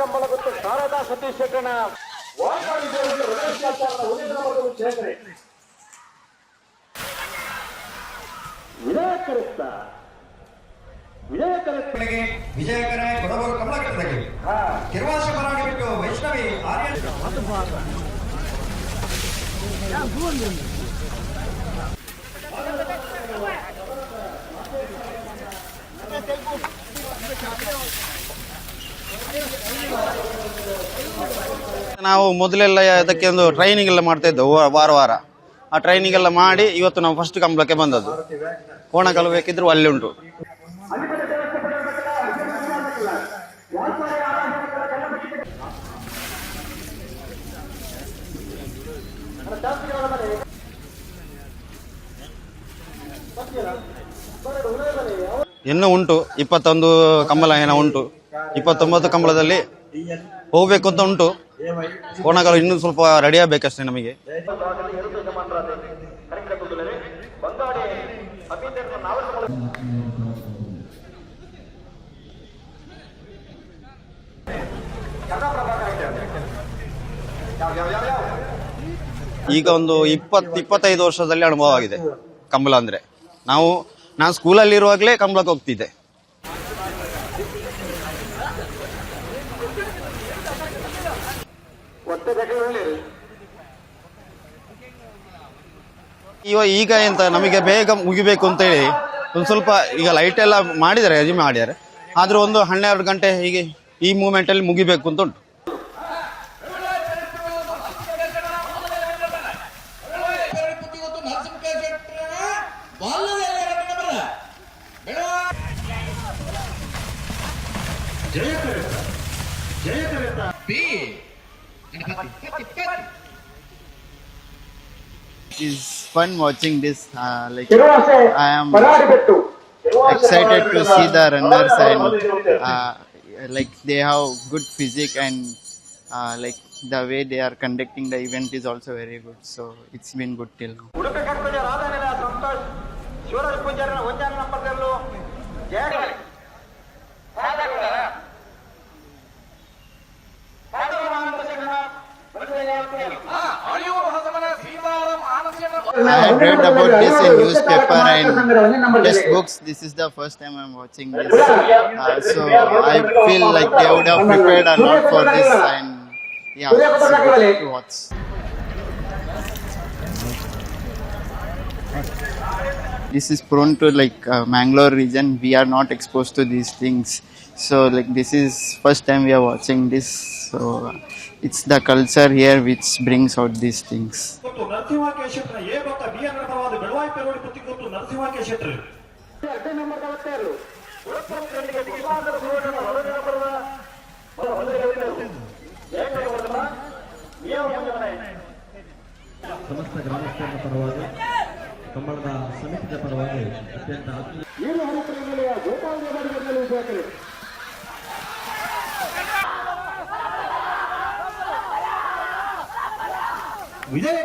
ಕಂಬಳ ಗೊತ್ತು ಶಾರದಾ ಸತೀಶ್ ಶೆಟ್ಟಣ ವಿಜಯಕರ ಕೊಡಗೂರು ಕಮಲ ಕಟ್ಟದಗೆ ಕಿರುವಾಶ ಪರಾಗಿ ಬಿಟ್ಟು ವೈಷ್ಣವಿ ಆರ್ಯ ನಾವು ಮೊದಲೆಲ್ಲ ಅದಕ್ಕೆ ಒಂದು ಟ್ರೈನಿಂಗ್ ಎಲ್ಲ ಮಾಡ್ತಾ ಇದ್ದೆವು ವಾರ ಆ ಟ್ರೈನಿಂಗ್ ಎಲ್ಲ ಮಾಡಿ ಇವತ್ತು ನಾವು ಫಸ್ಟ್ ಕಂಬಳಕ್ಕೆ ಬಂದದ್ದು. ಕೋಣಕಲ್ಲು ಬೇಕಿದ್ರು ಅಲ್ಲಿ ಉಂಟು. ಇನ್ನೂ ಉಂಟು 21 ಕಂಬಳ ಏನೋ ಉಂಟು. 29 ಕಂಬಳದಲ್ಲಿ ಹೋಗ್ಬೇಕು ಅಂತ ಉಂಟು. ಕೋಣಕಲ್ಲು ಇನ್ನೂ ಸ್ವಲ್ಪ ರೆಡಿ ಆಗ್ಬೇಕಷ್ಟೇ ನಮಗೆ. ಈಗ ಒಂದು 20-25 ವರ್ಷದಲ್ಲಿ ಅನುಭವ ಆಗಿದೆ ಕಂಬಳ ಅಂದ್ರೆ. ನಾನು ಸ್ಕೂಲಲ್ಲಿ ಇರುವಾಗಲೇ ಕಂಬಳಕ್ಕೆ ಹೋಗ್ತಿದ್ದೆ. ಈಗ ಎಂತ ನಮಗೆ ಬೇಗ ಮುಗಿಬೇಕು ಅಂತೇಳಿ ಒಂದು ಸ್ವಲ್ಪ ಈಗ ಲೈಟ್ ಎಲ್ಲ ಮಾಡಿದ್ದಾರೆ, ರೆಡಿ ಮಾಡಿದ್ದಾರೆ. ಆದ್ರೂ ಒಂದು 12 ಗಂಟೆ ಹೀಗೆ ಈ ಮೂಮೆಂಟ್ ಅಲ್ಲಿ ಮುಗಿಬೇಕು ಅಂತ ಉಂಟು. It's fun watching this. Like I am excited to see the runners and like they have good physique and like the way they are conducting the event is also very good. So it's been good till now. I had read about this in newspaper and textbooks. This is the first time I'm watching this. So I feel like they would have prepared a lot for this, and yeah, it's good to watch. This is prone to like Mangalore region. We are not exposed to these things. So like this is first time we are watching this. So it's the culture here which brings out these things. ಸಮಸ್ತ ಗ್ರಾಮಸ್ಥರ ಪರವಾಗಿ ಕಂಬಳದ ಸಮಿತಿಯ ಪರವಾಗಿ ಅತ್ಯಂತ ವಿಜಯ